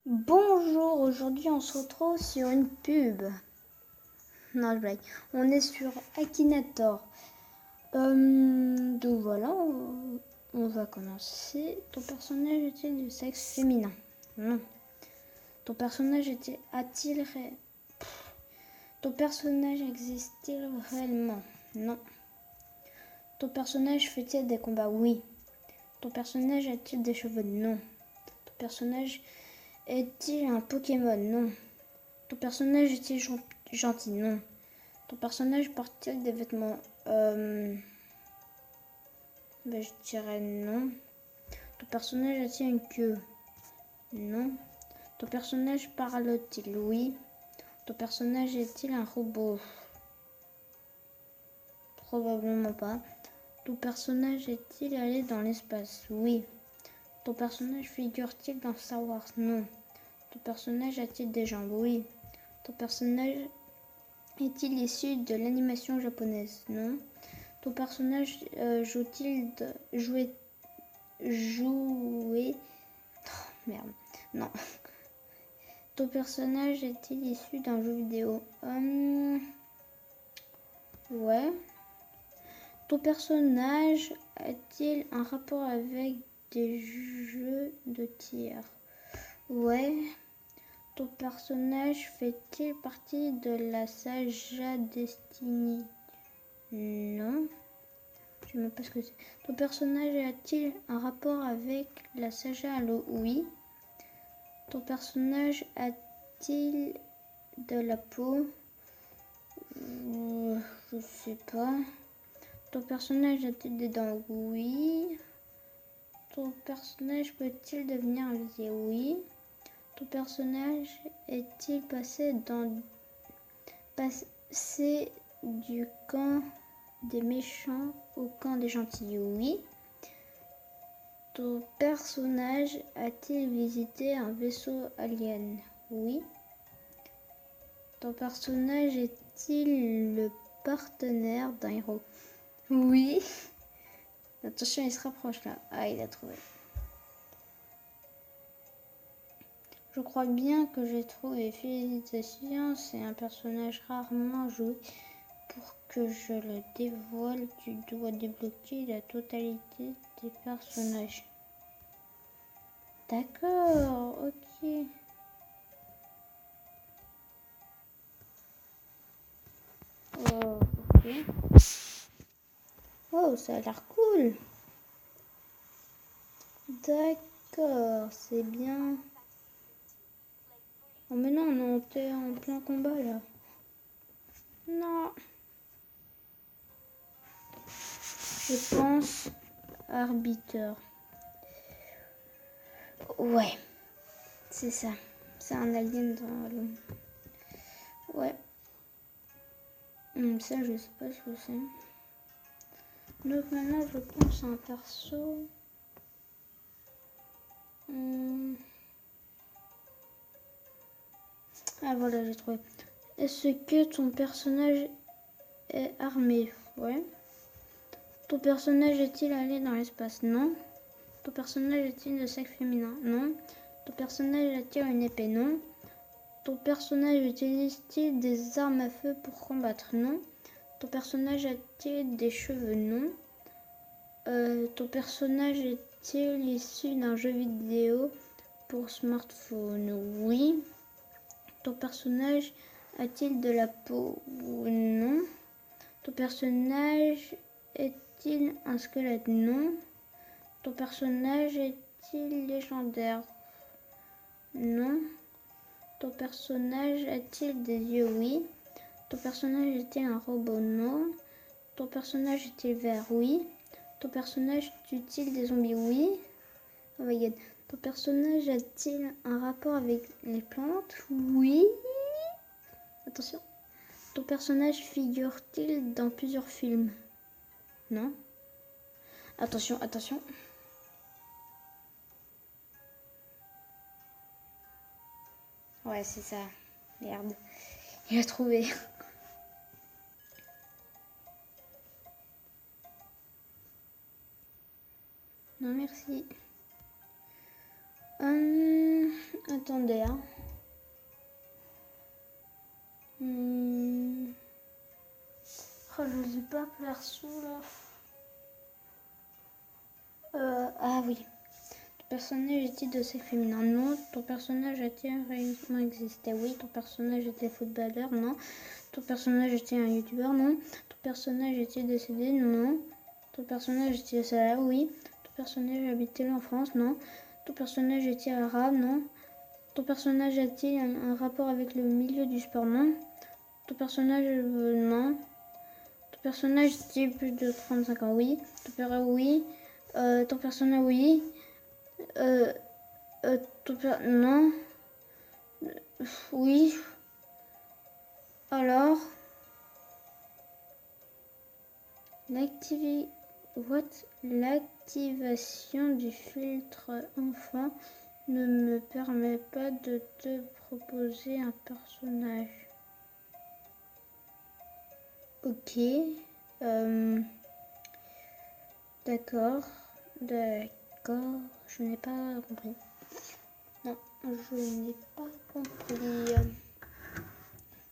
Bonjour, aujourd'hui on se retrouve sur une pub. Non, je blague. On est sur Akinator. Donc voilà, on va commencer. Ton personnage est-il de sexe féminin? Non. Ton personnage a-t-il Ton personnage existe-t-il réellement? Non. Ton personnage fait-il des combats? Oui. Ton personnage a-t-il des cheveux? Non. Ton personnage est-il un Pokémon? Non. Ton personnage est-il gentil? Non. Ton personnage porte-t-il des vêtements? Je dirais non. Ton personnage a-t-il une queue? Non. Ton personnage parle-t-il? Oui. Ton personnage est-il un robot? Probablement pas. Ton personnage est-il allé dans l'espace? Oui. Ton personnage figure-t-il dans Star Wars? Non. Ton personnage a-t-il des jambes? Oui. Ton personnage est-il issu de l'animation japonaise? Non. Ton personnage jouait merde. Non. Ton personnage est-il issu d'un jeu vidéo? Ouais. Ton personnage a-t-il un rapport avec des jeux de tir? Ouais. Ton personnage fait-il partie de la saga Destiny? Non. Je sais même pas ce que c'est. Ton personnage a-t-il un rapport avec la saga Halo? Oui. Ton personnage a-t-il de la peau? Je sais pas. Ton personnage a-t-il des dents? Oui. Ton personnage peut-il devenir invisible? Oui. Ton personnage est-il passé du camp des méchants au camp des gentils? Oui. Ton personnage a-t-il visité un vaisseau alien? Oui. Ton personnage est-il le partenaire d'un héros? Oui. Attention, il se rapproche là. Ah, il a trouvé. Je crois bien que j'ai trouvé. Félicitations, c'est un personnage rarement joué. Pour que je le dévoile, tu dois débloquer la totalité des personnages. D'accord, ok. Oh, ok. Oh, ça a l'air cool. D'accord, c'est bien. Oh mais non, on était en plein combat là. Non. Je pense arbitre. Ouais, c'est ça. C'est un alien dans l'eau. Ouais. Ça, je sais pas ce que c'est. Donc maintenant, je pense à un perso. Ah voilà, j'ai trouvé. Est-ce que ton personnage est armé? Ouais. Ton personnage est-il allé dans l'espace? Non. Ton personnage est-il de sexe féminin? Non. Ton personnage a-t-il une épée? Non. Ton personnage utilise-t-il des armes à feu pour combattre? Non. Ton personnage a-t-il des cheveux? Non. Ton personnage est-il issu d'un jeu vidéo pour smartphone? Oui. Ton personnage a-t-il de la peau? Non. Ton personnage est-il un squelette? Non. Ton personnage est-il légendaire? Non. Ton personnage a-t-il des yeux? Oui. Ton personnage est-il un robot? Non. Ton personnage est-il vert? Oui. Ton personnage tue-t-il des zombies? Oui. Oh my god. Ton personnage a-t-il un rapport avec les plantes? Oui. Attention. Ton personnage figure-t-il dans plusieurs films? Non. Attention, attention. Ouais, c'est ça. Merde. Il a trouvé. Non, merci. Attendez, hein. Oh, je sais pas, perso, là. Ah oui. Ton personnage est-il de sexe féminin? Non. Ton personnage a-t-il réellement existé? Oui. Ton personnage était footballeur? Non. Ton personnage était un youtubeur? Non. Ton personnage est-il décédé? Non. Ton personnage est-il salaire? Oui. Ton personnage habite-t-il en France? Non. Ton personnage est-il arabe? Non. Ton personnage a-t-il un rapport avec le milieu du sport? Non. Ton personnage, non. Ton personnage est-il plus de 35 ans? Oui. Oui. Ton personnage, oui. Non. Oui. Alors. L'activation du filtre enfant ne me permet pas de te proposer un personnage. Ok. D'accord. D'accord. Je n'ai pas compris. Non, je n'ai pas compris.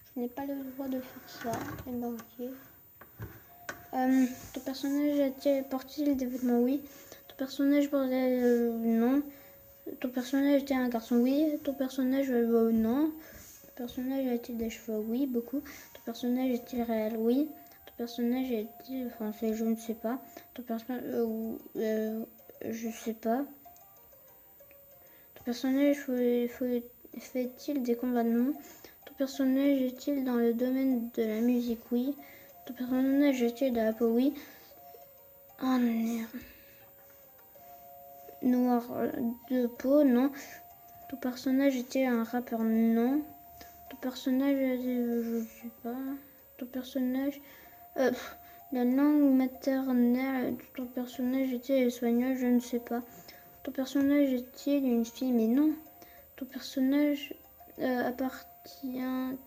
Je n'ai pas le droit de faire ça. Et bah ok. Ton personnage porte-t-il des vêtements? Oui. Ton personnage porte non. Ton personnage était un garçon? Oui. Ton personnage non. Ton personnage a-t-il des cheveux? Oui, beaucoup. Ton personnage est-il réel? Oui. Ton personnage est-il français? Je ne sais pas. Ton personnage je sais pas. Ton personnage fait-il des combats? Non. Ton personnage est-il dans le domaine de la musique? Oui. Ton personnage est-il de la peau? Oui. Oh merde. Noir de peau? Non. Ton personnage était un rappeur? Non. Ton personnage, je sais pas. Ton personnage, la langue maternelle de ton personnage était espagnol? Je ne sais pas. Ton personnage est-il une fille? Mais non. Ton personnage appartient-il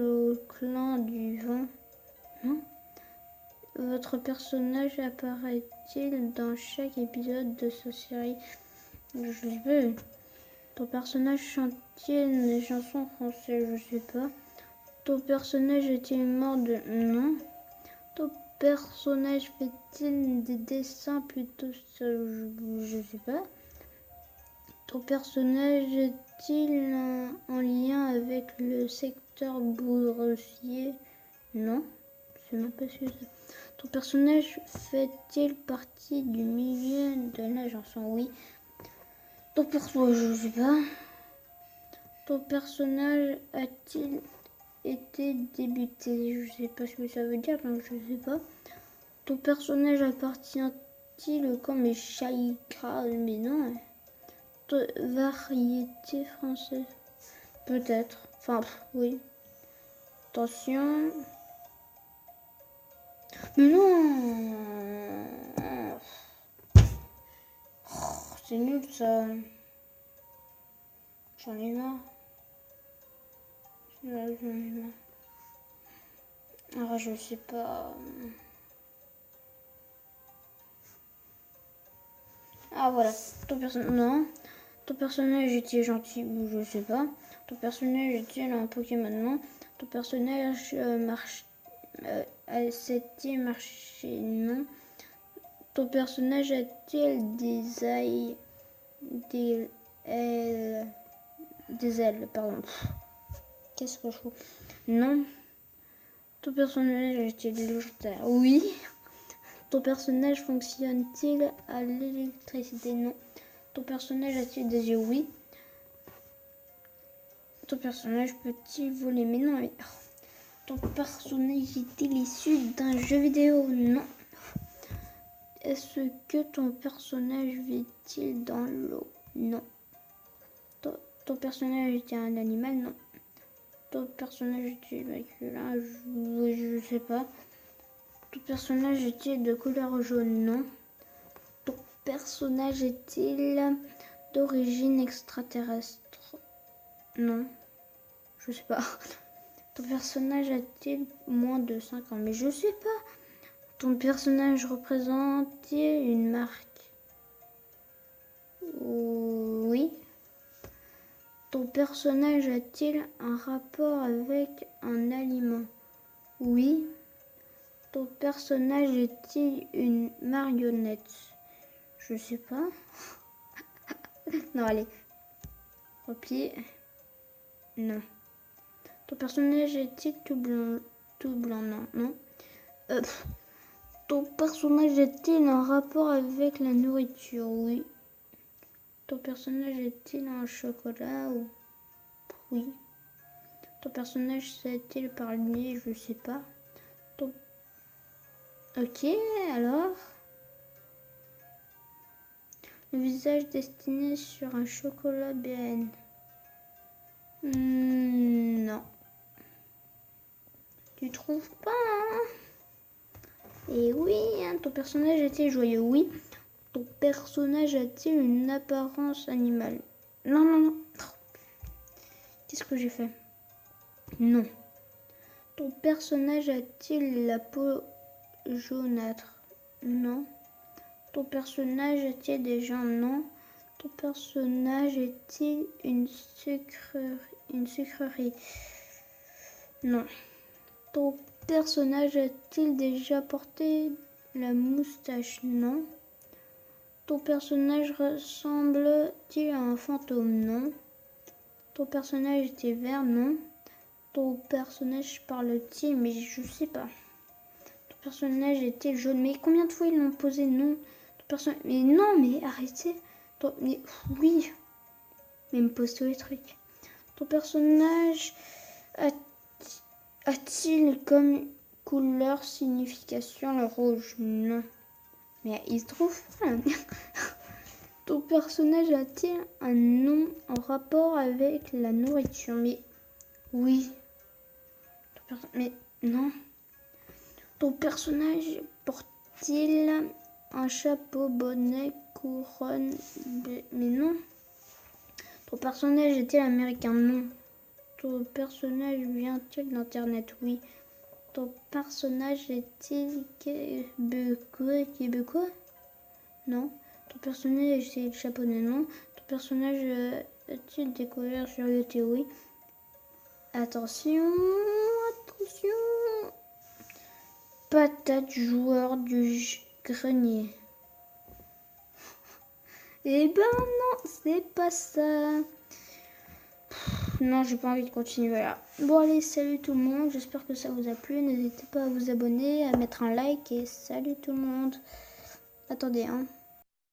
au clan du vent? Non. Votre personnage apparaît-il dans chaque épisode de cette série? Je sais pas. Ton personnage chante-t-il des chansons françaises? Je sais pas. Ton personnage est-il mort de... Non. Ton personnage fait-il des dessins plutôt seuls? Je sais pas. Ton personnage est-il en lien avec le secteur boursier? Non. Je sais même pas si c'est... Ton personnage fait-il partie du milieu de la chanson? Oui. Ton personnage, je sais pas. Ton personnage a-t-il été débuté? Je sais pas ce que ça veut dire, donc je sais pas. Ton personnage appartient-il au camp mais Chaïka? Mais non. Variété française? Peut-être. Enfin, oui. Attention. Mais non. Oh, c'est nul ça. J'en ai marre. J'en ai marre. Alors je sais pas. Ah voilà. Non. Ton personnage est-il gentil? Je sais pas. Ton personnage est-il un Pokémon? Non. Ton personnage sait-il marcher? Non. Ton personnage a-t-il des ailes? Des ailes, pardon. Qu'est-ce que je fous? Non. Ton personnage est-il légendaire? Oui. Ton personnage fonctionne-t-il à l'électricité? Non. Ton personnage a-t-il des yeux? Oui. Ton personnage peut-il voler? Mais non. Mais... Ton personnage est-il issu d'un jeu vidéo? Non. Est-ce que ton personnage vit-il dans l'eau? Non. Ton personnage est un animal? Non. Ton personnage est-il masculin? Je sais pas. Ton personnage est-il de couleur jaune? Non. Ton personnage est-il d'origine extraterrestre? Non. Je sais pas. Ton personnage a-t-il moins de 5 ans? Mais je sais pas. Ton personnage représente-t-il une marque? Oui. Ton personnage a-t-il un rapport avec un aliment? Oui. Ton personnage est-il une marionnette? Je sais pas. Non, allez. Repli. Non. Ton personnage est-il tout blanc? Tout blanc, non. Non. Ton personnage a-t-il un rapport avec la nourriture? Oui. Ton personnage est-il un chocolat ou... Oui. Ton personnage sait-il parler? Je sais pas. Ton... Ok, alors... Le visage destiné sur un chocolat BN. Non. Tu trouves pas, hein? Et oui, hein, ton personnage est-il joyeux? Oui. Ton personnage a-t-il une apparence animale? Non, non, non. Qu'est-ce que j'ai fait? Non. Ton personnage a-t-il la peau jaunâtre? Non. Ton personnage a-t-il des jambes? Non. Ton personnage est-il une sucrerie? Non. Ton personnage a-t-il déjà porté la moustache? Non. Ton personnage ressemble-t-il à un fantôme? Non. Ton personnage est vert? Non. Ton personnage parle-t-il? Mais je sais pas. Ton personnage était jaune? Mais combien de fois ils l'ont posé? Non. Mais non, mais arrêtez. Mais oui. Mais me pose tous les trucs. Ton personnage a-t-il comme couleur signification le rouge? Non. Mais il se trouve pas. Ton personnage a-t-il un nom en rapport avec la nourriture? Mais oui. Mais non. Ton personnage porte-t-il un chapeau, bonnet, couronne? Mais non. Ton personnage est-il américain? Non. Ton personnage vient-il d'Internet? Oui. Ton personnage est-il québécois? Non. Ton personnage est-il japonais? Non. Ton personnage a-t-il découvert sur le théorie? Attention, attention. Patate, joueur du grenier. Eh ben non, c'est pas ça. Non, j'ai pas envie de continuer, voilà. Bon allez, salut tout le monde, j'espère que ça vous a plu. N'hésitez pas à vous abonner, à mettre un like et salut tout le monde. Attendez, hein.